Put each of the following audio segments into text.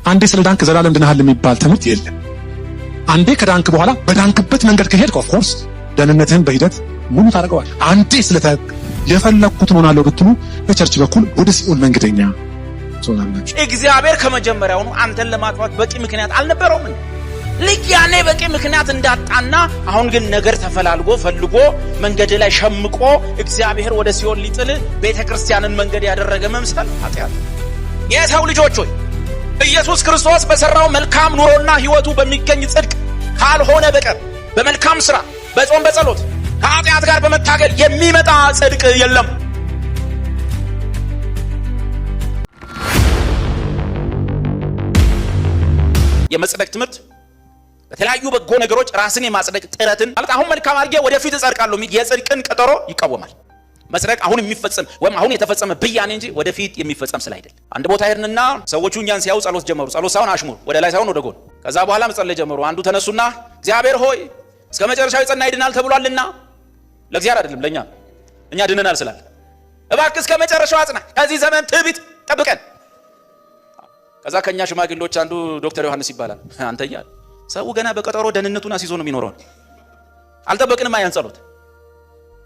አንዴ ስለዳንክ ዘላለም ድነሃል የሚባል ትምህርት የለም። አንዴ ከዳንክ በኋላ በዳንክበት መንገድ ከሄድክ ኦፍ ኮርስ ደህንነትህን በሂደት ሙሉ ታደርገዋል። አንዴ የፈለኩትን ሆናለሁ ብትሉ በቸርች በኩል ወደ ሲኦል መንገደኛ ትሆናላችሁ። እግዚአብሔር ከመጀመሪያውኑ አንተን ለማጥፋት በቂ ምክንያት አልነበረውም። ልክ ያኔ በቂ ምክንያት እንዳጣና አሁን ግን ነገር ተፈላልጎ ፈልጎ መንገድ ላይ ሸምቆ እግዚአብሔር ወደ ሲኦል ሊጥል ቤተክርስቲያንን መንገድ ያደረገ መምሰል ኃጢአት። የሰው ልጆች ሆይ ኢየሱስ ክርስቶስ በሰራው መልካም ኑሮና ህይወቱ በሚገኝ ጽድቅ ካልሆነ በቀር በመልካም ስራ፣ በጾም፣ በጸሎት ከኃጢአት ጋር በመታገል የሚመጣ ጽድቅ የለም። የመጽደቅ ትምህርት በተለያዩ በጎ ነገሮች ራስን የማጽደቅ ጥረትን ማለት አሁን መልካም አድርጌ ወደፊት እጸድቃለሁ የሚል የጽድቅን ቀጠሮ ይቃወማል። መጽደቅ አሁን የሚፈጸም ወይም አሁን የተፈጸመ ብያኔ እንጂ ወደፊት የሚፈጸም ስላይደል። አንድ ቦታ ሄድንና ሰዎቹ እኛን ሲያዩ ጸሎት ጀመሩ። ጸሎት ሳይሆን አሽሙር፣ ወደ ላይ ሳይሆን ወደ ጎን። ከዛ በኋላ መጸለይ ጀመሩ። አንዱ ተነሱና እግዚአብሔር ሆይ እስከ መጨረሻው የጸና ይድናል ተብሏልና፣ ለእግዚአብሔር አይደለም ለኛ፣ እኛ ድነናል ስላለ እባክህ እስከ መጨረሻው አጽና፣ ከዚህ ዘመን ትዕቢት ጠብቀን። ከዛ ከኛ ሽማግሌዎች አንዱ ዶክተር ዮሐንስ ይባላል። አንተኛ ሰው ገና በቀጠሮ ደህንነቱን አስይዞ ነው የሚኖረው። አልጠበቅንም ያን ጸሎት።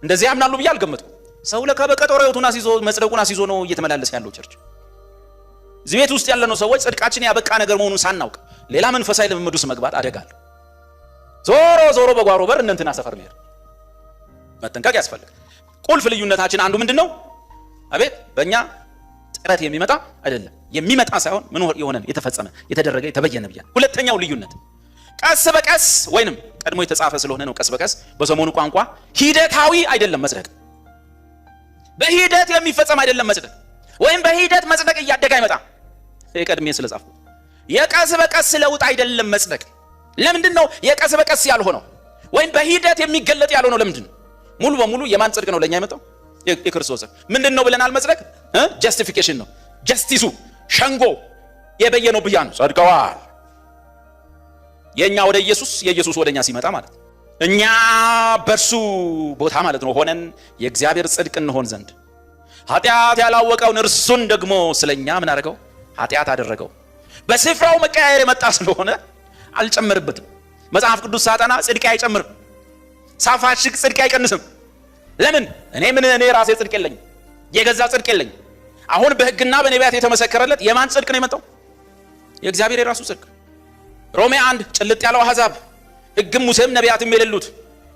እንደዚህ ያምናሉ ብዬ አልገመትኩም። ሰው ለካ በቀጠሮ ህይወቱን አስይዞ መጽደቁን አስይዞ ነው እየተመላለሰ ያለው ቸርች። እዚህ ቤት ውስጥ ያለነው ሰዎች ጽድቃችን ያበቃ ነገር መሆኑን ሳናውቅ ሌላ መንፈሳዊ ልምምድ ውስጥ መግባት አደጋለሁ። ዞሮ ዞሮ በጓሮ በር እንትና ሰፈር ነው መጠንቀቅ ያስፈልጋል። ቁልፍ ልዩነታችን አንዱ ምንድነው? አቤት በእኛ ጥረት የሚመጣ አይደለም፣ የሚመጣ ሳይሆን ምን የሆነ የተፈጸመ የተደረገ የተበየነ ብያ። ሁለተኛው ልዩነት ቀስ በቀስ ወይንም ቀድሞ የተጻፈ ስለሆነ ነው። ቀስ በቀስ በዘመኑ ቋንቋ ሂደታዊ አይደለም መጽደቅ። በሂደት የሚፈጸም አይደለም መጽደቅ፣ ወይም በሂደት መጽደቅ እያደገ አይመጣም። ቀድሜ ስለጻፍኩ የቀስ በቀስ ለውጥ አይደለም መጽደቅ። ለምንድን ነው የቀስ በቀስ ያልሆነው ወይም በሂደት የሚገለጥ ያልሆነው? ለምንድን ነው? ሙሉ በሙሉ የማን ጽድቅ ነው ለኛ የመጣው? የክርስቶስ። ምንድን ነው ብለናል? መጽደቅ ጀስቲፊኬሽን ነው። ጀስቲሱ ሸንጎ የበየነው ብያ ነው። ጸድቀዋል። የኛ ወደ ኢየሱስ፣ የኢየሱስ ወደኛ ሲመጣ ማለት ነው። እኛ በርሱ ቦታ ማለት ነው ሆነን የእግዚአብሔር ጽድቅ እንሆን ዘንድ ኃጢአት ያላወቀውን እርሱን ደግሞ ስለኛ ምን አደረገው? ኃጢአት አደረገው። በስፍራው መቀያየር የመጣ ስለሆነ አልጨመርበትም። መጽሐፍ ቅዱስ ሳጠና ጽድቅ አይጨምርም፣ ሳፋሽክ ጽድቅ አይቀንስም። ለምን? እኔ ራሴ ጽድቅ የለኝም፣ የገዛ ጽድቅ የለኝም። አሁን በሕግና በነቢያት የተመሰከረለት የማን ጽድቅ ነው የመጣው? የእግዚአብሔር የራሱ ጽድቅ። ሮሜ 1 ጭልጥ ያለው አሕዛብ ሕግም ሙሴም ነቢያትም የሌሉት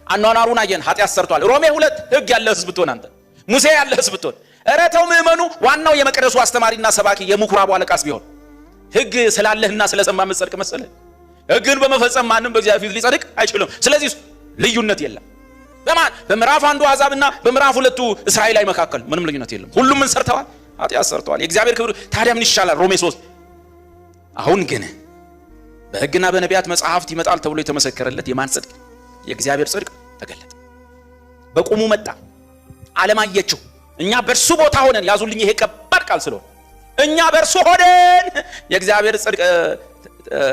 አኗኗሩን አየን፣ ኃጢአት ሰርቷል። ሮሜ 2 ሕግ ያለ ሕዝብ ብትሆን አንተ ሙሴ ያለ ሕዝብ ብትሆን፣ ኧረ ተው ምእመኑ ዋናው የመቅደሱ አስተማሪና ሰባኪ የምኩራቡ አለቃስ ቢሆን ሕግ ስላለህና ስለሰማ መጽደቅ መሰለህ? ሕግን በመፈጸም ማንም በእግዚአብሔር ፊት ሊጸድቅ አይችልም። ስለዚህ ልዩነት የለም። በምዕራፍ 1 አሕዛብና በምዕራፍ 2 እስራኤላዊ መካከል ምንም ልዩነት የለም። ሁሉም ምን ሰርተዋል? ኃጢአት ሰርተዋል። የእግዚአብሔር ክብር ታዲያ ምን ይሻላል? ሮሜ 3 አሁን ግን በሕግና በነቢያት መጽሐፍት ይመጣል ተብሎ የተመሰከረለት የማን ጽድቅ? የእግዚአብሔር ጽድቅ ተገለጠ። በቁሙ መጣ፣ ዓለም አየችው። እኛ በእርሱ ቦታ ሆነን ያዙልኝ፣ ይሄ ከባድ ቃል ስለሆነ እኛ በእርሱ ሆነን የእግዚአብሔር ጽድቅ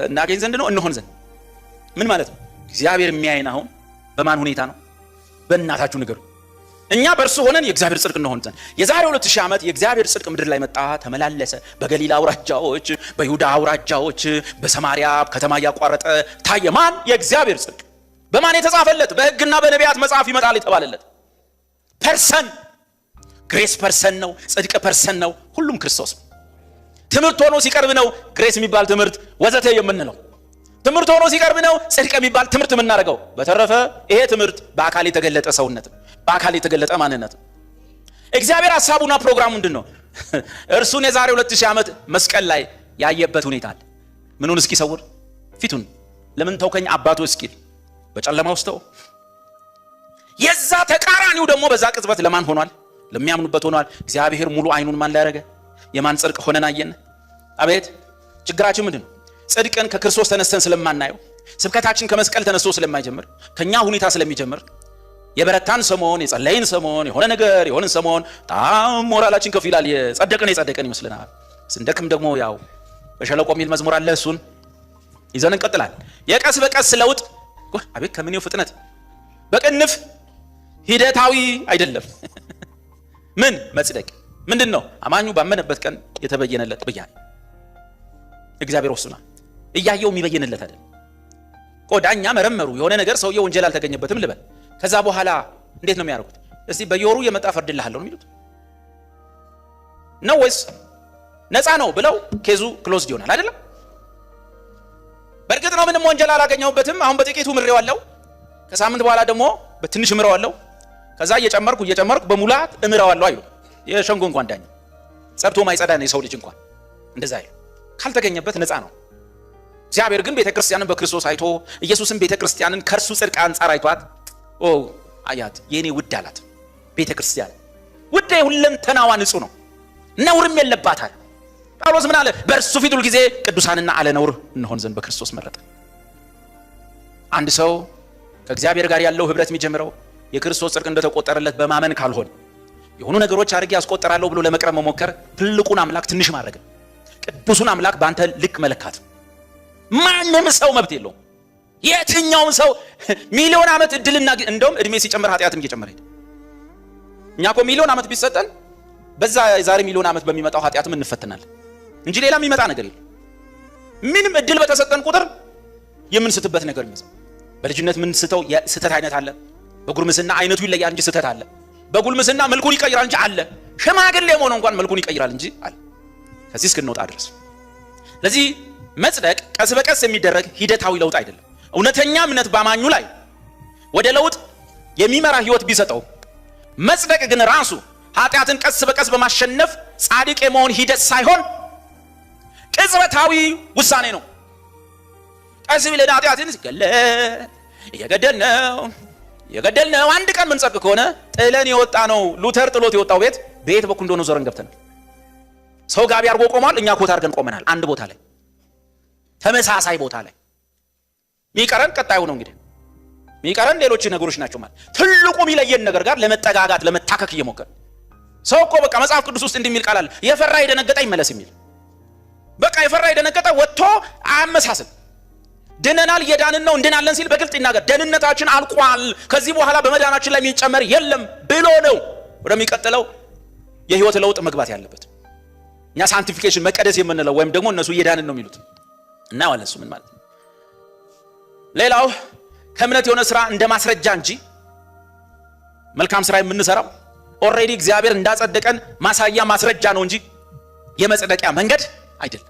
እናገኝ ዘንድ ነው እንሆን ዘንድ። ምን ማለት ነው? እግዚአብሔር የሚያይን አሁን በማን ሁኔታ ነው? በእናታችሁ ንገሩ። እኛ በእርሱ ሆነን የእግዚአብሔር ጽድቅ እንሆን ዘንድ። የዛሬ 2000 ዓመት የእግዚአብሔር ጽድቅ ምድር ላይ መጣ፣ ተመላለሰ። በገሊላ አውራጃዎች፣ በይሁዳ አውራጃዎች፣ በሰማሪያ ከተማ እያቋረጠ ታየ። ማን? የእግዚአብሔር ጽድቅ። በማን የተጻፈለት? በሕግና በነቢያት መጽሐፍ ይመጣል የተባለለት ፐርሰን። ግሬስ ፐርሰን ነው፣ ጽድቅ ፐርሰን ነው። ሁሉም ክርስቶስ ነው። ትምህርት ሆኖ ሲቀርብ ነው ግሬስ የሚባል ትምህርት ወዘተ የምንለው። ትምህርት ሆኖ ሲቀርብ ነው ጽድቅ የሚባል ትምህርት የምናደርገው። በተረፈ ይሄ ትምህርት በአካል የተገለጠ ሰውነት፣ በአካል የተገለጠ ማንነት። እግዚአብሔር ሐሳቡና ፕሮግራሙ ምንድን ነው? እርሱን የዛሬ 2000 ዓመት መስቀል ላይ ያየበት ሁኔታ አለ። ምኑን እስኪ ሰውር? ፊቱን። ለምን ተውከኝ አባቱ እስኪል በጨለማ ውስጥ ተው። የዛ ተቃራኒው ደግሞ በዛ ቅጽበት ለማን ሆኗል? ለሚያምኑበት ሆኗል። እግዚአብሔር ሙሉ አይኑን ማን ላይ ያደረገ? የማን ጽድቅ ሆነን አየን? አቤት ችግራችን ምንድን ነው? ጽድቅን ከክርስቶስ ተነስተን ስለማናየው፣ ስብከታችን ከመስቀል ተነስቶ ስለማይጀምር፣ ከኛ ሁኔታ ስለሚጀምር የበረታን ሰሞን፣ የጸለይን ሰሞን፣ የሆነ ነገር የሆነን ሰሞን በጣም ሞራላችን ከፍ ይላል። የጸደቀን ይመስልናል። ስንደክም ደግሞ ያው በሸለቆ የሚል መዝሙር አለ። እሱን ይዘን እንቀጥላል። የቀስ በቀስ ለውጥ አቤት ከምንየው ፍጥነት! በቅንፍ ሂደታዊ አይደለም። ምን መጽደቅ ምንድን ነው? አማኙ ባመነበት ቀን የተበየነለት ብያለሁ። እግዚአብሔር ወስኗል። እያየው የሚበየንለት አይደል። ቆዳኛ መረመሩ የሆነ ነገር ሰውየው ወንጀል አልተገኘበትም ልበል። ከዛ በኋላ እንዴት ነው የሚያደርጉት? እስቲ በየወሩ የመጣ ፈርድልሃለሁ ነው የሚሉት ነው ወይስ ነፃ ነው ብለው ኬዙ ክሎዝድ ይሆናል አይደለም? በእርግጥ ነው ምንም ወንጀል አላገኘሁበትም፣ አሁን በጥቂቱ ምሬዋለሁ፣ ከሳምንት በኋላ ደግሞ በትንሽ ምሬዋለሁ፣ ከዛ እየጨመርኩ በሙላት እምሬዋለሁ አይሉ። የሸንጎ እንኳን ዳኛ ጸብቶ ማይጸዳ ነው የሰው ልጅ እንኳን እንደዛ አይሉ። ካልተገኘበት ነፃ ነው። እግዚአብሔር ግን ቤተክርስቲያንን በክርስቶስ አይቶ ኢየሱስን ቤተክርስቲያንን ከርሱ ጽድቅ አንጻር አይቷት አያት የኔ ውድ አላት። ቤተክርስቲያን ውድ ሁለንተናዋ ንጹህ ነው፣ ነውርም የለባታል። ጳውሎስ ምን አለ? በእርሱ ፊት ሁል ጊዜ ቅዱሳንና አለ ነውር እንሆን ዘንድ በክርስቶስ መረጠ። አንድ ሰው ከእግዚአብሔር ጋር ያለው ህብረት የሚጀምረው የክርስቶስ ጽድቅ እንደተቆጠረለት በማመን ካልሆነ የሆኑ ነገሮች አድርጌ ያስቆጠራለሁ ብሎ ለመቅረብ መሞከር ትልቁን አምላክ ትንሽ ማድረግ፣ ቅዱሱን አምላክ በአንተ ልክ መለካት ማንም ሰው መብት የለውም። የትኛውም ሰው ሚሊዮን ዓመት እድልና እንደውም እድሜ ሲጨምር ኃጢአትም እየጨመረ ሄደ። እኛ እኮ ሚሊዮን ዓመት ቢሰጠን በዛ የዛሬ ሚሊዮን ዓመት በሚመጣው ኃጢአትም እንፈተናለን እንጂ ሌላ የሚመጣ ነገር የለም። ምንም እድል በተሰጠን ቁጥር የምንስትበት ነገር ይመጣል። በልጅነት ምን ስተው የስተት አይነት አለ። በጉልምስና አይነቱ ይለያል እንጂ ስተት አለ። በጉልምስና መልኩን ይቀይራል እንጂ አለ። ሽማግሌ ሆኖ እንኳን መልኩን ይቀይራል እንጂ አለ። ከዚህ እስክንወጣ ድረስ ለዚህ መጽደቅ ቀስ በቀስ የሚደረግ ሂደታዊ ለውጥ አይደለም። እውነተኛ እምነት ባማኙ ላይ ወደ ለውጥ የሚመራ ህይወት ቢሰጠው፣ መጽደቅ ግን ራሱ ኃጢአትን ቀስ በቀስ በማሸነፍ ጻድቅ የመሆን ሂደት ሳይሆን ቅጽበታዊ ውሳኔ ነው። ቀስ ብለን ኃጢአትን የገደልነው አንድ ቀን ምን ጸድቅ ከሆነ ጥለን የወጣ ነው። ሉተር ጥሎት የወጣው ቤት በኩል እንደሆነ ዞረን ገብተናል። ሰው ጋቢ አድርጎ ቆሟል፣ እኛ ኮት አድርገን ቆመናል። አንድ ቦታ ላይ ተመሳሳይ ቦታ ላይ ሚቀረን ቀጣዩ ነው። እንግዲህ ሚቀረን ሌሎች ነገሮች ናቸው ማለት ትልቁ የሚለየን ነገር ጋር ለመጠጋጋት ለመታከክ እየሞከረ ሰው እኮ በቃ መጽሐፍ ቅዱስ ውስጥ እንደሚል ቃል አለ፣ የፈራ የደነገጠ ይመለስ የሚል። በቃ የፈራ የደነገጠ ወጥቶ አያመሳስል። ድነናል እየዳንን ነው እንድናለን ሲል በግልጥ ይናገር። ደህንነታችን አልቋል፣ ከዚህ በኋላ በመዳናችን ላይ የሚጨመር የለም ብሎ ነው ወደሚቀጥለው የህይወት ለውጥ መግባት ያለበት። እኛ ሳንቲፊኬሽን መቀደስ የምንለው ወይም ደግሞ እነሱ እየዳንን ነው የሚሉት እና ዋለሱ ምን ማለት ነው? ሌላው ከእምነት የሆነ ስራ እንደ ማስረጃ እንጂ መልካም ስራ የምንሰራው ኦልሬዲ እግዚአብሔር እንዳጸደቀን ማሳያ ማስረጃ ነው እንጂ የመጽደቂያ መንገድ አይደለም፣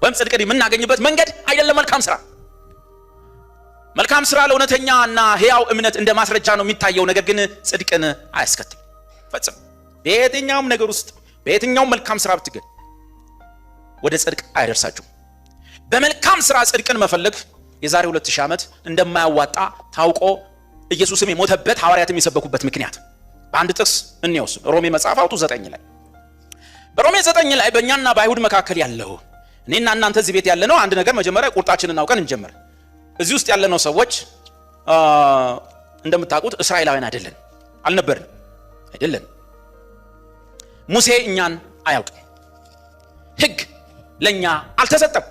ወይም ጽድቅን የምናገኝበት መንገድ አይደለም። መልካም ስራ ለእውነተኛና ሕያው እምነት እንደ ማስረጃ ነው የሚታየው፣ ነገር ግን ጽድቅን አያስከትልም ፈጽሞ። በየትኛውም ነገር ውስጥ በየትኛውም መልካም ስራ ብትገኝ ወደ ጽድቅ አይደርሳችሁም። በመልካም ስራ ጽድቅን መፈለግ የዛሬ 2000 ዓመት እንደማያዋጣ ታውቆ ኢየሱስም የሞተበት ሐዋርያትም የሰበኩበት ምክንያት በአንድ ጥቅስ እንየውስ። ሮሜ መጽሐፍ አውጡ 9 ላይ በሮሜ 9 ላይ በእኛና በአይሁድ መካከል ያለው እኔና እናንተ እዚህ ቤት ያለነው አንድ ነገር መጀመሪያ ቁርጣችንን አውቀን እንጀምር። እዚህ ውስጥ ያለነው ሰዎች እንደምታውቁት እስራኤላውያን አይደለን። ሙሴ እኛን አያውቅም፣ ሕግ ለኛ አልተሰጠም።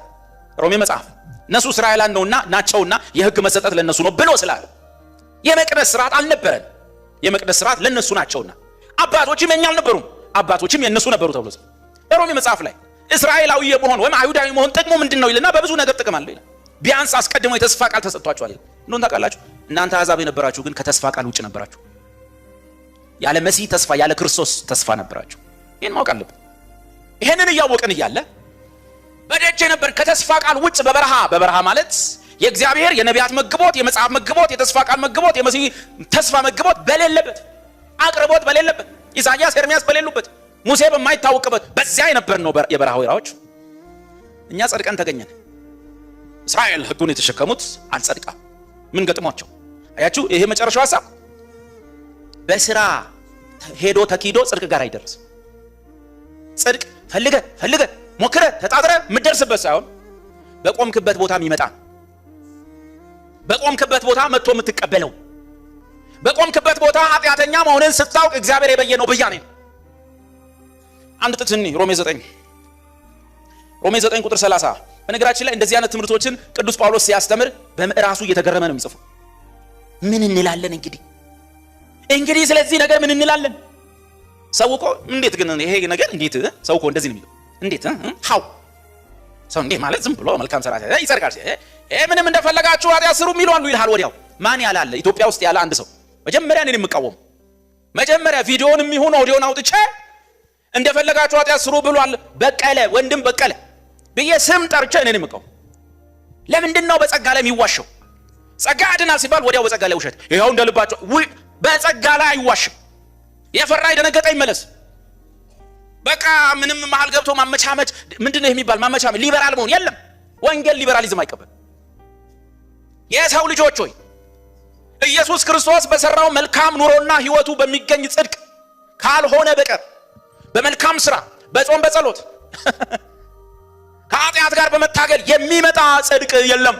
ሮሜ መጽሐፍ እነሱ እስራኤላውያን ነውና ናቸውና የሕግ መሰጠት ለነሱ ነው ብሎ ስላለ የመቅደስ ስርዓት አልነበረን። የመቅደስ ስርዓት ለነሱ ናቸውና አባቶችም የኛ አልነበሩም፣ አባቶችም የነሱ ነበሩ ተብሎ ሮሜ መጽሐፍ ላይ እስራኤላዊ የመሆን ወይም አይሁዳዊ መሆን ጥቅሙ ምንድነው ይልና በብዙ ነገር ጥቅም አለው ይላል። ቢያንስ አስቀድሞ የተስፋ ቃል ተሰጥቷቸዋል ይላል። እንደሆነ ታውቃላችሁ እናንተ አሕዛብ የነበራችሁ ግን ከተስፋ ቃል ውጭ ነበራችሁ። ያለ መሲህ ተስፋ ያለ ክርስቶስ ተስፋ ነበራችሁ። ይሄን ማወቅ አለብን። ይሄንን እያወቅን እያለ በደጅ ነበር ከተስፋ ቃል ውጭ በበረሃ ማለት የእግዚአብሔር የነቢያት መግቦት፣ የመጽሐፍ መግቦት፣ የተስፋ ቃል መግቦት፣ የመሲህ ተስፋ መግቦት በሌለበት፣ አቅርቦት በሌለበት፣ ኢሳይያስ ኤርሚያስ በሌሉበት፣ ሙሴ በማይታወቅበት በዚያ የነበር ነው የበረሃ ወይራዎች። እኛ ጸድቀን ተገኘን። እስራኤል ሕጉን የተሸከሙት አልጸድቃም። ምን ገጥሟቸው? አያችሁ፣ ይሄ መጨረሻው ሐሳብ በስራ ሄዶ ተኪዶ ጽድቅ ጋር አይደርስም። ጽድቅ ፈልገ ሞክረ ተጣጥረ የምትደርስበት ሳይሆን በቆምክበት ቦታ የሚመጣ፣ በቆምክበት ቦታ መጥቶ የምትቀበለው፣ በቆምክበት ቦታ ኃጢአተኛ መሆንን ስታውቅ እግዚአብሔር የበየነው ብያኔ ነው። አንድ ጥቅስ ሮሜ 9 ቁጥር 30። በነገራችን ላይ እንደዚህ አይነት ትምህርቶችን ቅዱስ ጳውሎስ ሲያስተምር በምዕራሱ እየተገረመ ነው የሚጽፈው። ምን እንላለን እንግዲህ ስለዚህ ነገር ምን እንላለን? ሰው እኮ እንዴት ግን ይሄ ነገር እንዴት ሰው እኮ እንደዚህ ነው የሚለው እንዴት ሃው ሰው እንዴ ማለት ዝም ብሎ መልካም ሥራ ይሰርቃል። ምንም እንደፈለጋችሁ ኃጢአት ስሩ የሚሉ አሉ ይልሃል ወዲያው። ማን ያላለ? ኢትዮጵያ ውስጥ ያለ አንድ ሰው መጀመሪያ እኔን የምቃወም መጀመሪያ ቪዲዮንም ይሁን ኦዲዮን አውጥቼ እንደፈለጋችሁ ኃጢአት ስሩ ብሏል በቀለ ወንድም በቀለ ብዬ ስም ጠርቼ እኔን የምቃወም። ለምንድን ነው በጸጋ ላይ የሚዋሸው? ጸጋ ያድናል ሲባል ወዲያው በጸጋ ላይ ውሸት። ይኸው እንደልባችሁ በጸጋ ላይ አይዋሽም። የፈራ የደነገጠ ይመለስ። በቃ ምንም መሃል ገብቶ ማመቻመች ምንድነው የሚባል ማመቻመች ሊበራል መሆን የለም። ወንጌል ሊበራሊዝም አይቀበል። የሰው ልጆች ሆይ ኢየሱስ ክርስቶስ በሰራው መልካም ኑሮና ህይወቱ በሚገኝ ጽድቅ ካልሆነ በቀር በመልካም ስራ በጾም በጸሎት ከኃጢአት ጋር በመታገል የሚመጣ ጽድቅ የለም።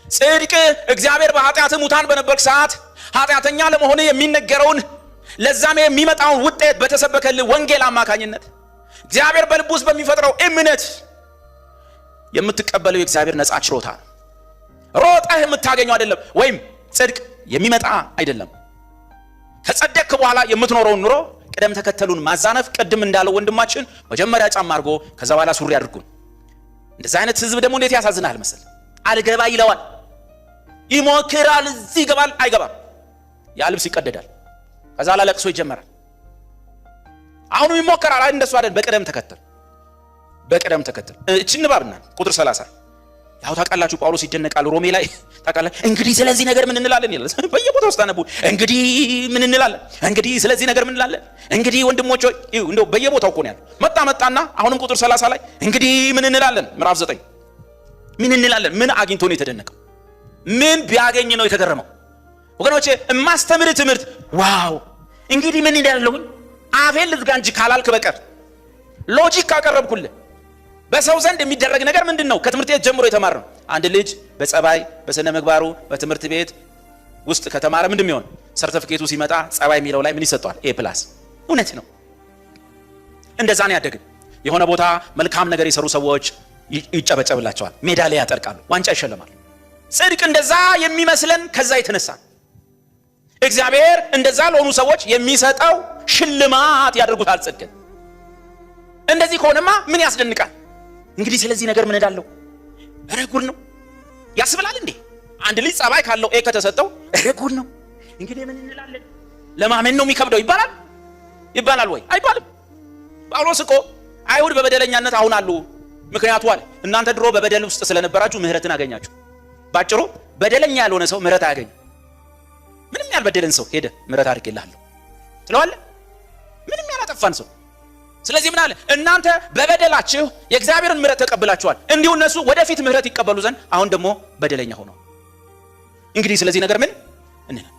ጽድቅ እግዚአብሔር በኃጢአት ሙታን በነበርክ ሰዓት ኃጢአተኛ ለመሆን የሚነገረውን ለዛም የሚመጣውን ውጤት በተሰበከልህ ወንጌል አማካኝነት እግዚአብሔር በልብ ውስጥ በሚፈጥረው እምነት የምትቀበለው የእግዚአብሔር ነፃ ችሮታ ነው። ሮጠህ የምታገኘው አይደለም፣ ወይም ጽድቅ የሚመጣ አይደለም። ከጸደቅክ በኋላ የምትኖረው ኑሮ ቅደም ተከተሉን ማዛነፍ፣ ቅድም እንዳለው ወንድማችን መጀመሪያ ጫማ አድርጎ ከዛ በኋላ ሱሪ አድርጉን። እንደዛ አይነት ህዝብ ደግሞ እንዴት ያሳዝናል መሰል። አልገባ ይለዋል፣ ይሞክራል፣ እዚህ ይገባል፣ አይገባም። ያ ልብስ ይቀደዳል፣ ከዛ ለቅሶ ይጀመራል። አሁንም ይሞክራል፣ አይ እንደሱ አይደል። በቅደም ተከተል እቺ ንባብና ቁጥር 30 ያው ታውቃላችሁ ጳውሎስ ይደነቃል ሮሜ ላይ ታውቃላችሁ። እንግዲህ ስለዚህ ነገር ምን እንላለን ይላል። በየቦታው ስታነቡ እንግዲህ ምን እንላለን፣ እንግዲህ ስለዚህ ነገር ምን እንላለን፣ እንግዲህ ወንድሞች ሆይ እንደው በየቦታው እኮ ነው ያለው። መጣና አሁንም ቁጥር 30 ላይ እንግዲህ ምን እንላለን፣ ምዕራፍ 9 ምን እንላለን። ምን አግኝቶ ነው የተደነቀው? ምን ቢያገኝ ነው የተገረመው? ወገኖቼ የማስተምር ትምህርት ዋው እንግዲህ ምን እንዳለሁኝ አፌን ልዝጋ እንጂ ካላልክ በቀር ሎጂክ ካቀረብኩልህ በሰው ዘንድ የሚደረግ ነገር ምንድነው? ከትምህርት ቤት ጀምሮ የተማርነው። አንድ ልጅ በጸባይ በስነ ምግባሩ በትምህርት ቤት ውስጥ ከተማረ ምንድነው የሚሆን? ሰርቲፊኬቱ ሲመጣ ጸባይ የሚለው ላይ ምን ይሰጣል? A+። እውነት ነው። እንደዛ ነው ያደግን። የሆነ ቦታ መልካም ነገር የሰሩ ሰዎች ይጨበጨብላቸዋል፣ ሜዳሊያ ያጠርቃሉ፣ ዋንጫ ይሸለማሉ። ጽድቅ እንደዛ የሚመስለን ከዛ የተነሳ እግዚአብሔር እንደዛ ለሆኑ ሰዎች የሚሰጠው ሽልማት ያደርጉታል ጽድቅን። እንደዚህ ከሆነማ ምን ያስደንቃል? እንግዲህ ስለዚህ ነገር ምን እላለሁ? እረ ጉድ ነው ያስብላል እንዴ? አንድ ልጅ ጸባይ ካለው ኤ ከተሰጠው እረ ጉድ ነው እንግዲህ ምን እንላለን? ለማመን ነው የሚከብደው ይባላል ወይ? አይባልም። ጳውሎስ እኮ አይሁድ በበደለኛነት አሁን አሉ። ምክንያቱ አለ እናንተ ድሮ በበደል ውስጥ ስለነበራችሁ ምህረትን አገኛችሁ። ባጭሩ በደለኛ ያልሆነ ሰው ምህረት አያገኝም። ምንም ያልበደለን ሰው ሄደ ምህረት አድርጌልሃለሁ ትለዋለህ? ምንም ያላጠፋን ሰው። ስለዚህ ምን አለ? እናንተ በበደላችሁ የእግዚአብሔርን ምህረት ተቀብላችኋል፣ እንዲሁ እነሱ ወደፊት ምህረት ይቀበሉ ዘንድ አሁን ደግሞ በደለኛ ሆነው። እንግዲህ ስለዚህ ነገር ምን እንላለን?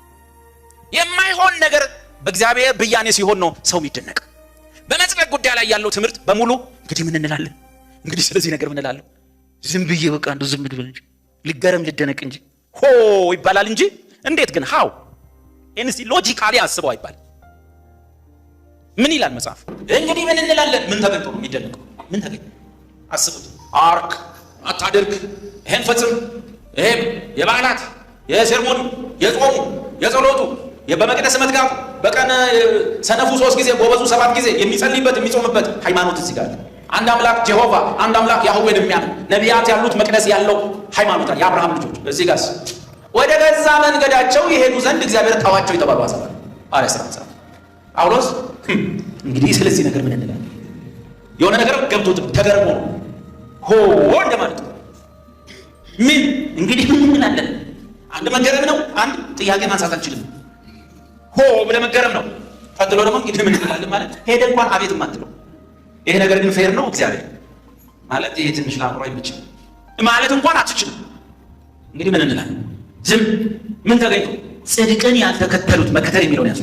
የማይሆን ነገር በእግዚአብሔር ብያኔ ሲሆን ነው ሰው የሚደነቅ። በመጽደቅ ጉዳይ ላይ ያለው ትምህርት በሙሉ እንግዲህ ምን እንላለን? እንግዲህ ስለዚህ ነገር ምን እላለሁ? ዝም ብዬ በቃ እንደው ዝም ብዬ እንጂ ልገረም ልደነቅ እንጂ ሆ ይባላል እንጂ እንዴት ግን ሃው እንሲ ሎጂካሊ አስበው አይባል። ምን ይላል መጽሐፍ? እንግዲህ ምን እንላለን? ምን ተገኝቶ ነው የሚደነቀው? ምን ተገኘ? አስቡት። አርክ አታድርግ፣ ይሄን ፈጽም፣ ይሄ የበዓላት የሴርሞኒ የጾሙ የጸሎቱ በመቅደስ መትጋቱ በቀን ሰነፉ 3 ጊዜ ጎበዙ 7 ጊዜ የሚጸልይበት የሚጾምበት ሃይማኖት እዚህ ጋር አንድ አምላክ ጀሆቫ አንድ አምላክ ያህዌን የሚያምን ነቢያት ያሉት መቅደስ ያለው ሃይማኖት አለ። የአብርሃም ልጆች እዚህ ጋር ወደ ገዛ መንገዳቸው ይሄዱ ዘንድ እግዚአብሔር ተዋቸው የተባሉ አሰባ አለ ሰዓት ጳውሎስ እንግዲህ ስለዚህ ነገር ምን እንላለን? የሆነ ነገር ገብቶት ተገርሞ ሆ እንደማለት ነው። ምን እንግዲህ ምን እንላለን? አንድ መገረም ነው። አንድ ጥያቄ ማንሳት አልችልም። ሆ ብለህ መገረም ነው። ቀጥሎ ደግሞ እንግዲህ ምን እንላለን ማለት ሄደ እንኳን አቤት ማትለው ይሄ ነገር ግን ፌር ነው እግዚአብሔር ማለት ይሄ ትንሽ ላምሮ አይመችም ማለት እንኳን አትችልም። እንግዲህ ምን እንላለን? ዝም ምን ተገኝቶ ጽድቅን ያልተከተሉት መከተል የሚለውን ያዙ።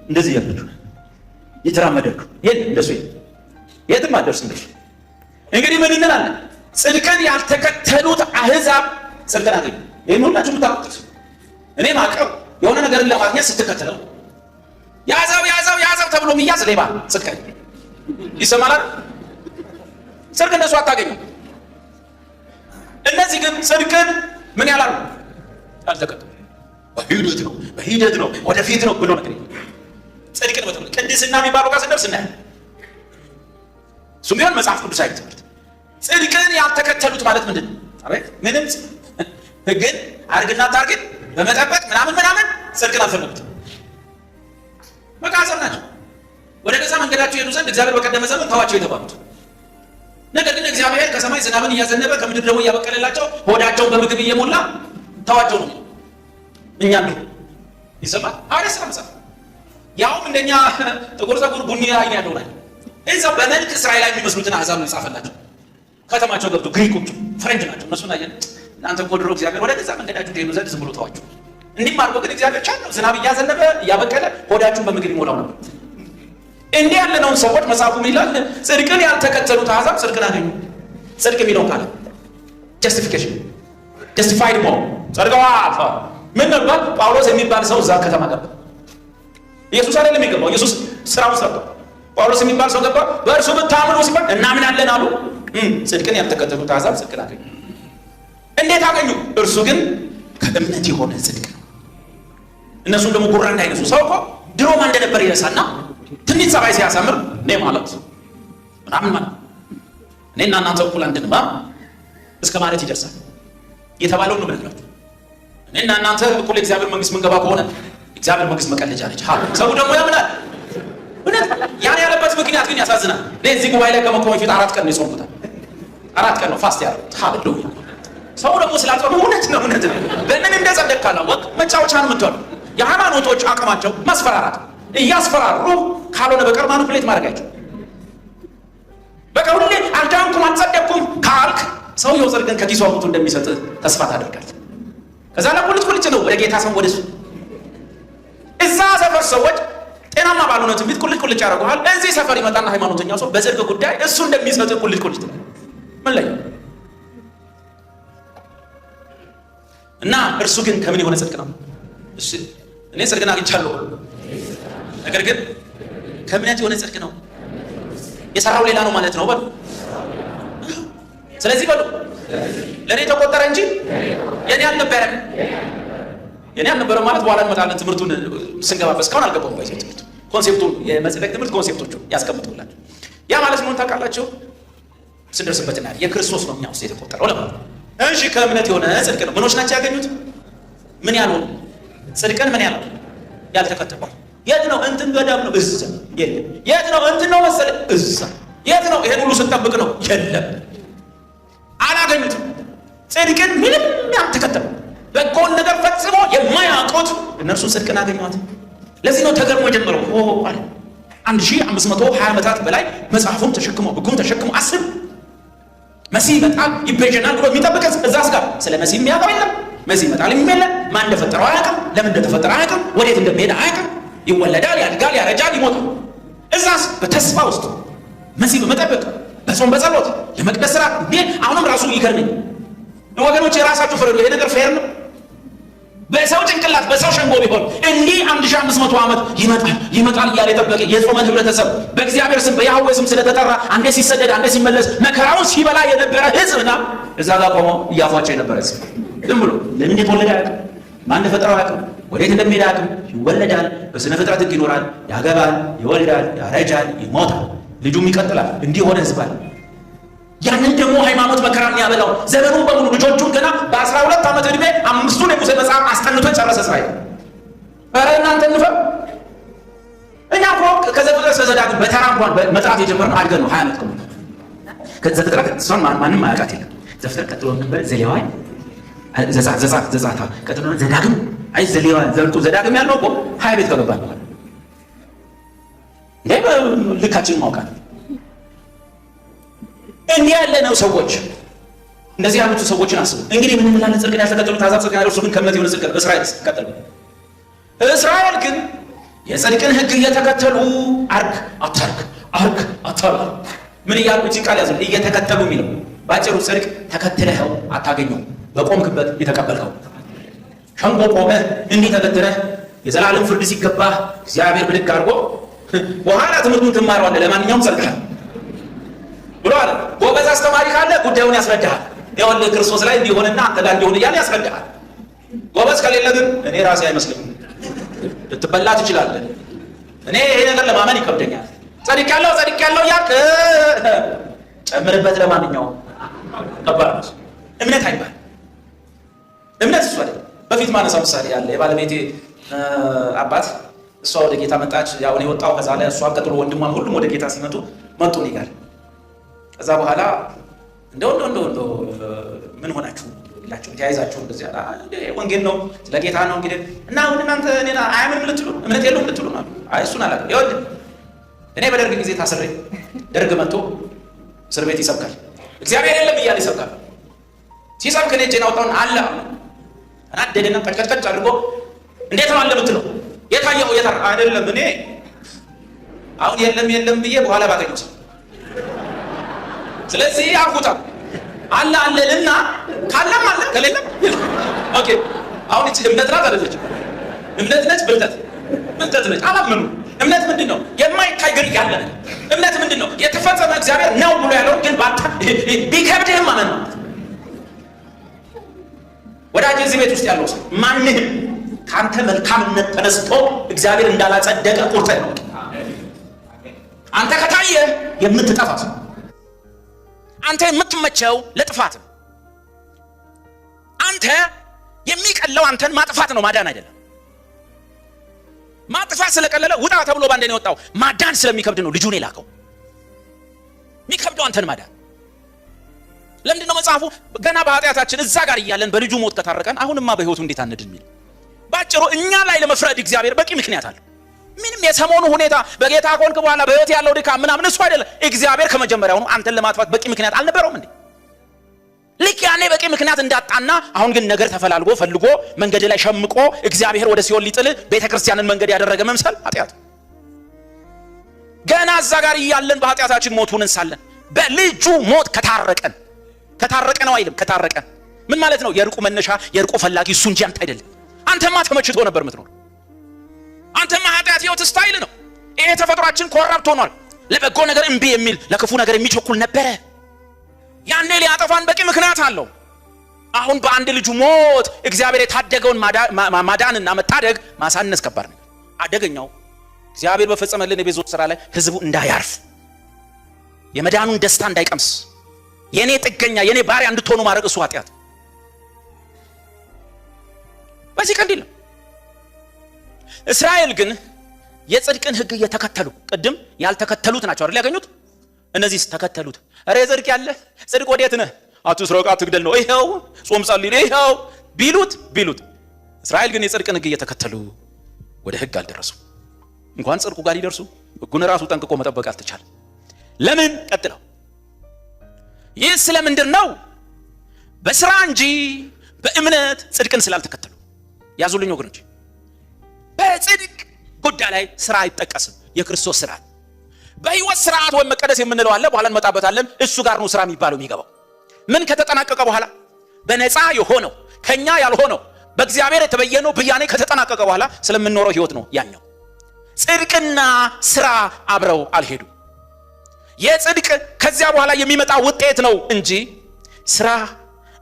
እንደዚህ ያፈቱ ይተራመደኩ ይሄ እንደሱ የትም አደርስም። እንግዲህ ምን እንላለን? ጽድቅን ያልተከተሉት አህዛብ ጽድቅን አገኙ። ይሄን ሁላችሁም ታውቁት። እኔ ማቀው የሆነ ነገርን ለማግኘት ስትከተለው ያዛው ተብሎ የሚያዝ ሌባ ጽድቅ ይሰማል። ጽድቅ እንደሱ አታገኙ። እነዚህ ግን ጽድቅን ምን ያላሉ? አልተከተሉ። በሂደት ነው ወደፊት ነው ብሎ ነገር ጽድቅን በተመለከተ ቅድስና የሚባለው ጋር ስንደርስ እናያለን። እሱም ቢሆን መጽሐፍ ቅዱሳዊ ትምህርት ጽድቅን ያልተከተሉት ማለት ምንድን ነው? አቤት ምንም ሕግን አድርግና ታርግን በመጠበቅ ምናምን ጽድቅን አልፈለጉትም። በቃ አዘር ናቸው። ወደ ገዛ መንገዳቸው ሄዱ ዘንድ እግዚአብሔር በቀደመ ዘመን ተዋቸው የተባሉት። ነገር ግን እግዚአብሔር ከሰማይ ዝናብን እያዘነበ ከምድር ደግሞ እያበቀለላቸው ሆዳቸውን በምግብ እየሞላ ተዋቸው ነው። እኛም ይሰማል ሐዋርያት ሥራ መጽሐፍ ያውም እንደኛ ጥቁር ፀጉር ቡኒ አይን ያለው ላይ እዛው በመልክ እስራኤላዊ የሚመስሉትን አሕዛብ ነው የጻፈላቸው። ከተማቸው ገብቶ ግሪኮቹ ፈረንጅ ናቸው። እነሱን አየን እናንተ እኮ ድሮ እግዚአብሔር ወደ ገዛ መንገዳችሁ ትሄዱ ዘንድ ዝም ብሎ ተዋችሁ። እንዲህም አድርጎ ግን እግዚአብሔር ቻለው ዝናብ እያዘነበ እያበቀለ ሆዳችሁን በምግብ ይሞላው ነበር። እንዲህ ያለነውን ሰዎች መጽሐፉ ይላል ጽድቅን ያልተከተሉት አሕዛብ ጽድቅን አገኙ። ጽድቅ የሚለው ካለ ጀስቲፊኬሽን ጀስቲፋይድ ሞ ጸድቀዋል። ምን ነበር? ጳውሎስ የሚባል ሰው እዛ ከተማ ገባ። ኢየሱስ አይደለም የገባው፣ ኢየሱስ ስራውን ሰርቷል። ጳውሎስ የሚባል ሰው ገባ። በእርሱ ብታምኑ ሲባል እናምናለን አሉ። ጽድቅን ያልተከተሉት አሕዛብ ጽድቅን አገኙ። እንዴት አገኙ? እርሱ ግን ከእምነት የሆነ ጽድቅ ነው። እነሱም ደግሞ ጉራ እንዳይነሱ ሰው እኮ ድሮ ማን እንደነበር ይረሳና ትንሽ ጸባይ ሲያሳምር እኔ ማለት ምናምን ማለት እኔና እናንተ እኩል አንድንማ እስከ ማለት ይደርሳል የተባለው ነው ብለናል። እኔና እናንተ እኩል የእግዚአብሔር መንግስት ምንገባ ከሆነ እግዚአብሔር መንግስት መቀለጃ ነች። ሰው ደግሞ ያምናል። እውነት ያን ያለበት ምክንያት ግን ያሳዝናል። እዚህ ጉባኤ ላይ ከመቆም በፊት 4 ቀን ነው የጾምኩት። 4 ቀን ነው ፋስት ያደረኩት። ሃሌሉያ። ሰው ደግሞ ስላጾመ እውነት ነው በእነም እንደጸደቅ ካላወቅ መጫወቻ ነው የምትሆነው። የሃይማኖቶች አቅማቸው ማስፈራራት እያስፈራሩ ካልሆነ በቀር ማኒፑሌት ማድረጋቸው በቃ ሁሌ አልዳንኩም አልጸደቅኩም ካልክ ሰውየው ጽድቅን ከኪሱ አውጥቶ እንደሚሰጥ ተስፋ ታደርጋለህ። ከዛ ለቁልጭ ነው ወደ ጌታ ሰው ወደሱ እዛ ሰፈር ሰዎች ጤናማ ባልሆነ ትንቢት ቁልጭ ያደርጉሃል። እዚህ ሰፈር ይመጣና ሃይማኖተኛው ሰው በጽድቅ ጉዳይ እሱ እንደሚሰጥ ቁልጭ ምን ላይ እና እርሱ ግን ከምን የሆነ ጽድቅ ነው? እኔ ጽድቅን አግኝቻለሁ፣ ነገር ግን ከእምነት የሆነ ጽድቅ ነው። የሰራው ሌላ ነው ማለት ነው በሉ። ስለዚህ በሉ ለእኔ ተቆጠረ እንጂ የኔ አልነበረም። የኔ አልነበረም ማለት በኋላ እንመጣለን። ትምህርቱን ስንገባበት እስካሁን አልገባሁም። ባይዘ ትምህርት ኮንሴፕቱን የመጽደቅ ትምህርት ኮንሴፕቶቹ ያስቀምጡላችሁ። ያ ማለት ምን ታውቃላችሁ? ስንደርስበት እና የክርስቶስ ነው እኛ ውስጥ የተቆጠረው ለማለት ነው። እሺ ከእምነት የሆነ ጽድቅ ነው። ምኖች ናቸው ያገኙት? ምን ያልሆኑ ጽድቅን ምን ያለው ያልተከተሉ። የት ነው? እንትን ገዳም ነው እዛ የለም። የት ነው? እንትን ነው መሰለ እዛ። የት ነው? ይሄን ሁሉ ስንጠብቅ ነው የለም። አላገኙትም። ጽድቅን ምንም ያልተከተሉ በጎን ነገር ፈጽሞ የማያውቁት እነርሱ ጽድቅን አገኟት። ለዚህ ነው ተገርሞ ጀመረው አለ 1520 ዓመታት በላይ መጽሐፉን ተሸክሞ ሕጉን ተሸክሞ አስብ መሲህ ይመጣል ይቤዠናል ብሎ የሚጠብቅ እዛስ ጋር ስለ መሲህ የሚያውቀው የለም። መሲህ ይመጣል የሚል ማን እንደፈጠረው አያውቅም። ለምን እንደተፈጠረ አያውቅም። ወዴት እንደሚሄድ አያውቅም። ይወለዳል፣ ያድጋል፣ ያረጃል፣ ይሞታል። እዛስ በተስፋ ውስጥ መሲህ በመጠበቅ በጾም በጸሎት የመቅደስ ስራ እንዴ! አሁንም ራሱ ይገርመኝ ወገኖች፣ የራሳችሁ ፍረዱ። ይሄ ነገር ፌር ነው? በሰው ጭንቅላት በሰው ሸንጎ ቢሆን እንዲህ 1500 ዓመት ይመጣል እያለ የጠበቀ የጾመን ህብረተሰብ በእግዚአብሔር ስም በያህዌ ስም ስለተጠራ አንዴ ሲሰደድ አንዴ ሲመለስ መከራውን ሲበላ የነበረ ህዝብና እዛ ጋር ቆሞ እያፏቸው የነበረ ህዝብ ዝም ብሎ ለምን የተወለደ አያውቅም። ማን እንደፈጠረው አያውቅም። ወዴት እንደሚሄድ አያውቅም። ይወለዳል፣ በስነ ፍጥረት ህግ ይኖራል፣ ያገባል፣ ይወልዳል፣ ያረጃል፣ ይሞታል፣ ልጁም ይቀጥላል። እንዲህ ሆነ ህዝብ አለ። ያንን ደግሞ ሃይማኖት መከራን ያበላው ዘመኑ በሙሉ ልጆቹን ገና በ12 ዓመት ዕድሜ 5ቱን የሙሴ መጽሐፍ አስጠንቶ የጨረሰ እስራኤል። ኧረ እናንተ እንፈር። እኛ እኮ ከዘፍጥረት እስከ ዘዳግም በተራ እንኳን መጽሐፍ የጀመርነው አድገን ነው 20 ዓመት ከሞላ። ከዘፍጥረት እሷን ማንም አያውቃት የለም። ዘፍጥረት ቀጥሎ ነበር ዘሌዋውያን፣ ዘጸአት ቀጥሎ ዘዳግም። አይ ዘሌዋውያን ዘልቁ ዘዳግም ያለው እኮ 20 ቤት ከገባን በኋላ እንዴ ልካችን ማውቃት። እንዲህ ያለ ነው ሰዎች። እንደዚህ ያሉት ሰዎችን አስቡ እንግዲህ። ምን እንላለን? ጽድቅን ያልተከተሉት አሕዛብ ጽድቅን ያልወረሱ ግን ከእምነት የሆነ ጽድቅ ነው። እስራኤል ቀጥል። እስራኤል ግን የጽድቅን ሕግ እየተከተሉ አርግ አታርግ ምን እያሉ እዚህ ቃል ያዘ እየተከተሉ የሚለው ባጭሩ ጽድቅ ተከትለኸው አታገኘው። በቆምክበት የተቀበልከው ሸንጎ ቆመህ እንዲህ ተከትለህ የዘላለም ፍርድ ሲገባ እግዚአብሔር ብድግ አድርጎ በኋላ ትምህርቱን ትማረዋለህ። ለማንኛውም ጸድቀሃል ብሎ አለ። ጎበዝ አስተማሪ ካለ ጉዳዩን ያስረዳሃል። ይኸውልህ ክርስቶስ ላይ እንዲሆንና አንተ ጋር እንዲሆን እያለ ያስረዳሃል። ጎበዝ ከሌለ ግን እኔ ራሴ አይመስልም ልትበላ ትችላለህ። እኔ ይሄ ነገር ለማመን ይከብደኛል። ጸድቅ ያለው ያክ ጨምርበት። ለማንኛውም ከባድ ነው። እምነት አይባል እምነት እሱ አይደለም። በፊት ማነሳው ምሳሌ ያለ የባለቤቴ አባት እሷ ወደ ጌታ መጣች። ያው እኔ ወጣው ከዛ ላይ እሷ ቀጥሎ ወንድሟም ሁሉም ወደ ጌታ ሲመጡ መጡ እኔ ጋር። ከዛ በኋላ እንደው ምን ሆናችሁ ይላችሁ ተያይዛችሁ እንደዚህ ወንጌል ነው ለጌታ ነው እንግዲህ እና አሁን እናንተ እኔና አያምንም ልትሉ እምነት የለውም ልትሉ ነው። አይ እሱን አላውቅም። ይኸውልህ እኔ በደርግ ጊዜ ታስሬ ደርግ መጥቶ እስር ቤት ይሰብካል። እግዚአብሔር የለም እያለ ይሰብካል። ሲሰብክ እኔ እጄን አውጣውን አለ አናደደና ቀጭቀጭ አድርጎ እንዴት ነው አለ የምትለው? የታየው የታር አይደለም። እኔ አሁን የለም ብዬ በኋላ ባገኘው ሰው ስለዚህ አፉታ አለ አለልና ካለም አለ ከሌለም ኦኬ። አሁን እቺ እምነት ናት አይደለች? እምነት ነች ብልጠት ነች። አላመኑ። እምነት ምንድነው? የማይታይ ግን ያለ ነው። እምነት ምንድነው? የተፈጸመ እግዚአብሔር ነው ብሎ ያለው ግን ባታ ቢከብድህም ማመን ነው። ወዳጅ እዚህ ቤት ውስጥ ያለው ሰው ማንንም ካንተ መልካምነት ተነስቶ እግዚአብሔር እንዳላጸደቀ ቁርጠህ ነው። አንተ ከታየ የምትጠፋ ሰው፣ አንተ የምትመቸው ለጥፋት ነው። አንተ የሚቀለው አንተን ማጥፋት ነው፣ ማዳን አይደለም። ማጥፋት ስለቀለለ ውጣ ተብሎ ባንዴ ነው የወጣው። ማዳን ስለሚከብድ ነው ልጁን የላከው። የሚከብደው አንተን ማዳን። ለምንድን ነው መጽሐፉ ገና በኃጢአታችን እዛ ጋር እያለን በልጁ ሞት ከታረቀን አሁንማ በህይወቱ እንዴት አንድን የሚል? ባጭሩ እኛ ላይ ለመፍረድ እግዚአብሔር በቂ ምክንያት አለው። ምንም የሰሞኑ ሁኔታ በጌታ ከሆንክ በኋላ በህይወት ያለው ድካም ምናምን እሱ አይደለም። እግዚአብሔር ከመጀመሪያውኑ አንተን ለማጥፋት በቂ ምክንያት አልነበረውም እንዴ? ልክ ያኔ በቂ ምክንያት እንዳጣና አሁን ግን ነገር ተፈላልጎ ፈልጎ መንገድ ላይ ሸምቆ እግዚአብሔር ወደ ሲኦል ሊጥል ቤተክርስቲያንን መንገድ ያደረገ መምሰል ኃጢአት። ገና እዛ ጋር እያለን በኃጢአታችን ሞቱን እንሳለን በልጁ ሞት ከታረቀ ነው አይልም። ከታረቀን ምን ማለት ነው? የርቁ መነሻ የርቁ ፈላጊ እሱ እንጂ አንተ አይደለም። አንተማ ተመችቶ ነበር የምትኖር። አንተማ ኃጢአት ህይወት ስታይል ነው። ይሄ ተፈጥሯችን ኮራፕት ሆኗል። ለበጎ ነገር እምቢ የሚል ለክፉ ነገር የሚቸኩል ነበረ። ያኔ ሊያጠፋን በቂ ምክንያት አለው። አሁን በአንድ ልጁ ሞት እግዚአብሔር የታደገውን ማዳንና መታደግ ማሳነስ ከባድ ነው። አደገኛው እግዚአብሔር በፈጸመልን የቤዛነት ሥራ ላይ ህዝቡ እንዳያርፍ የመዳኑን ደስታ እንዳይቀምስ የኔ ጥገኛ የኔ ባሪያ እንድትሆኑ ማድረግ እሱ ኃጢአት። በዚህ ቀን ዲል እስራኤል ግን የጽድቅን ህግ እየተከተሉ ቅድም ያልተከተሉት ናቸው አይደል ያገኙት። እነዚህ ተከተሉት። አረ ጽድቅ ያለ ጽድቅ ወዴት ነህ? አትስረቅ፣ አትግደል ነው ይሄው፣ ጾም ጸልይ ነው ይሄው ቢሉት። እስራኤል ግን የጽድቅን ህግ እየተከተሉ ወደ ህግ አልደረሱም። እንኳን ጽድቁ ጋር ሊደርሱ ህጉን ራሱ ጠንቅቆ መጠበቅ አልተቻለ። ለምን? ቀጥለው ይህ ስለምንድን ነው? በስራ እንጂ በእምነት ጽድቅን ስላልተከተሉ። ያዙልኝ ወገኖች፣ በጽድቅ ጉዳይ ላይ ስራ አይጠቀስም። የክርስቶስ ስራ በህይወት ስርዓት ወይ መቀደስ የምንለው አለ፣ በኋላ እንመጣበታለን። እሱ ጋር ነው ስራ የሚባለው የሚገባው። ምን ከተጠናቀቀ በኋላ በነፃ የሆነው ከኛ ያልሆነው በእግዚአብሔር የተበየነው ብያኔ ከተጠናቀቀ በኋላ ስለምንኖረው ህይወት ነው ያኛው። ጽድቅና ስራ አብረው አልሄዱ። የጽድቅ ከዚያ በኋላ የሚመጣ ውጤት ነው እንጂ ስራ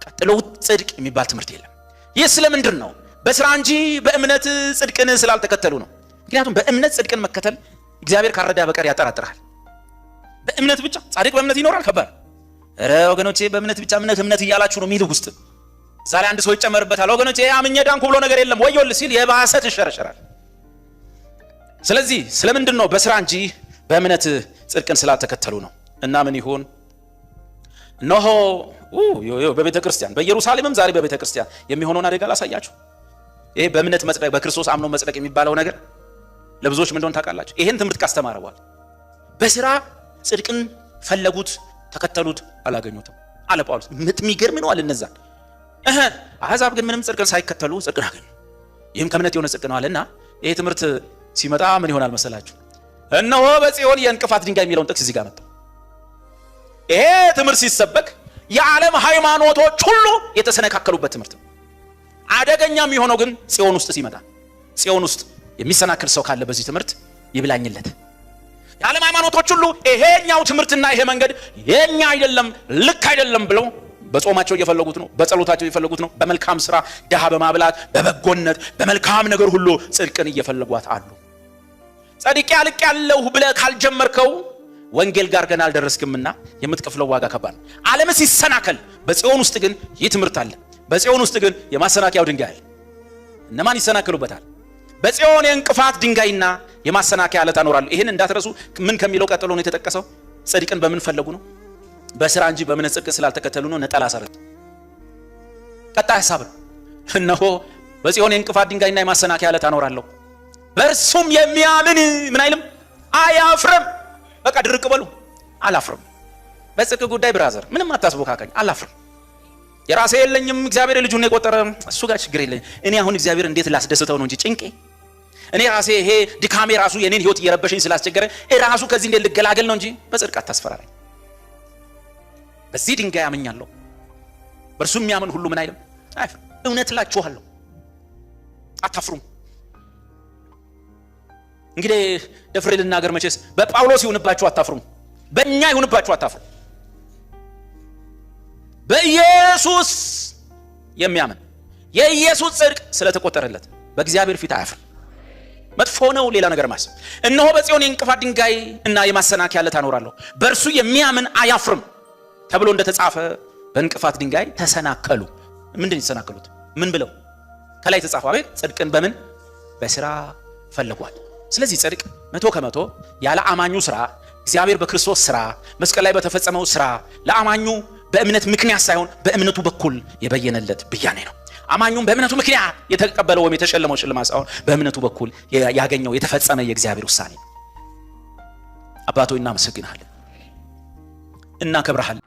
ቀጥሎ ጽድቅ የሚባል ትምህርት የለም። ይህ ስለምንድን ነው? በስራ እንጂ በእምነት ጽድቅን ስላልተከተሉ ነው። ምክንያቱም በእምነት ጽድቅን መከተል እግዚአብሔር ካረዳ በቀር ያጠራጥራል። በእምነት ብቻ ጻድቅ በእምነት ይኖራል? ከባድ። ኧረ ወገኖቼ በእምነት ብቻ እምነት እያላችሁ ነው የሚል ውስጥ ዛሬ አንድ ሰው ይጨመርበታል። ወገኖቼ አምኜ ዳንኩ ብሎ ነገር የለም ወዮል ሲል የባሰ ይሸረሸራል። ስለዚህ ስለምንድን ነው? በስራ እንጂ በእምነት ጽድቅን ስላልተከተሉ ነው። እና ምን ይሁን እነሆ በቤተ ክርስቲያን በኢየሩሳሌምም ዛሬ በቤተ ክርስቲያን የሚሆነውን አደጋ ላሳያችሁ። ይሄ በእምነት መጽደቅ በክርስቶስ አምኖ መጽደቅ የሚባለው ነገር ለብዙዎች ምን እንደሆነ ታውቃላችሁ? ይሄን ትምህርት ካስተማረ በኋላ በስራ ጽድቅን ፈለጉት፣ ተከተሉት፣ አላገኙትም አለ ጳውሎስ። የሚገርም ነው አለ እነዛን አሕዛብ ግን ምንም ጽድቅን ሳይከተሉ ጽድቅን አገኙ። ይህም ከእምነት የሆነ ጽድቅ ነው አለና ይሄ ትምህርት ሲመጣ ምን ይሆናል መሰላችሁ? እነሆ በጽዮን የእንቅፋት ድንጋይ የሚለውን ጥቅስ እዚህ ጋር መጣ። ይሄ ትምህርት ሲሰበክ የዓለም ሃይማኖቶች ሁሉ የተሰነካከሉበት ትምህርት ነው። አደገኛ የሚሆነው ግን ጽዮን ውስጥ ሲመጣ፣ ጽዮን ውስጥ የሚሰናክል ሰው ካለ በዚህ ትምህርት ይብላኝለት። የዓለም ሃይማኖቶች ሁሉ ይሄኛው ትምህርትና ይሄ መንገድ የኛ አይደለም፣ ልክ አይደለም ብለው በጾማቸው እየፈለጉት ነው፣ በጸሎታቸው እየፈለጉት ነው፣ በመልካም ስራ ድሃ በማብላት በበጎነት በመልካም ነገር ሁሉ ጽድቅን እየፈለጓት አሉ። ጸድቅ ያልቃለሁ ብለህ ካልጀመርከው ወንጌል ጋር ገና አልደረስክምና የምትከፍለው ዋጋ ከባድ ነው። ዓለም ሲሰናከል በጽዮን ውስጥ ግን ይህ ትምህርት አለ። በጽዮን ውስጥ ግን የማሰናከያው ድንጋይ አለ። እነማን ይሰናከሉበታል? በጽዮን የእንቅፋት ድንጋይና የማሰናከያ ዓለት አኖራለሁ። ይሄን እንዳትረሱ። ምን ከሚለው ቀጥሎ ነው የተጠቀሰው? ጽድቅን በምን ፈለጉ ነው? በስራ እንጂ በምን ጽድቅን ስላልተከተሉ ነው። ነጠላ ሰረት ቀጣይ ሐሳብ ነው። እነሆ በጽዮን የእንቅፋት ድንጋይና የማሰናከያ ዓለት አኖራለሁ፣ በእርሱም የሚያምን ምን አይልም? አያፍርም። በቃ ድርቅ በሉ። አላፍርም። በጽድቅ ጉዳይ ብራዘር ምንም አታስቦካከኝ። አላፍርም። የራሴ የለኝም፣ እግዚአብሔር ልጁን የቆጠረ እሱ ጋር ችግር የለኝም። እኔ አሁን እግዚአብሔር እንዴት ላስደስተው ነው እንጂ ጭንቄ እኔ ራሴ ይሄ ድካሜ ራሱ የኔን ህይወት እየረበሸኝ ስላስቸገረ ራሱ ከዚህ እንዴት ልገላገል ነው እንጂ በጽድቅ አታስፈራራኝ። በዚህ ድንጋይ አምኛለሁ፣ በእርሱ የሚያምን ሁሉ ምን አይልም? አያፍርም። እውነት እላችኋለሁ አታፍሩም። እንግዲህ ደፍሬ ልናገር፣ መቼስ በጳውሎስ ይሁንባችሁ አታፍሩም፣ በእኛ ይሁንባችሁ አታፍሩም። በኢየሱስ የሚያምን የኢየሱስ ጽድቅ ስለተቆጠረለት በእግዚአብሔር ፊት አያፍርም። መጥፎ ነው ሌላ ነገር ማሰብ። እነሆ በጽዮን የእንቅፋት ድንጋይ እና የማሰናከያ ዓለት አኖራለሁ፣ በእርሱ የሚያምን አያፍርም ተብሎ እንደተጻፈ በእንቅፋት ድንጋይ ተሰናከሉ። ምንድን የተሰናከሉት? ምን ብለው? ከላይ ተጻፈ። አቤት ጽድቅን በምን? በስራ ፈለጓል። ስለዚህ ጽድቅ 100% ያለ አማኙ ስራ፣ እግዚአብሔር በክርስቶስ ስራ መስቀል ላይ በተፈጸመው ስራ ለአማኙ በእምነት ምክንያት ሳይሆን በእምነቱ በኩል የበየነለት ብያኔ ነው። አማኙም በእምነቱ ምክንያት የተቀበለው ወይም የተሸለመው ሽልማት ሳይሆን በእምነቱ በኩል ያገኘው የተፈጸመ የእግዚአብሔር ውሳኔ። አባቶ እናመሰግናለን፣ እናከብረሃለን።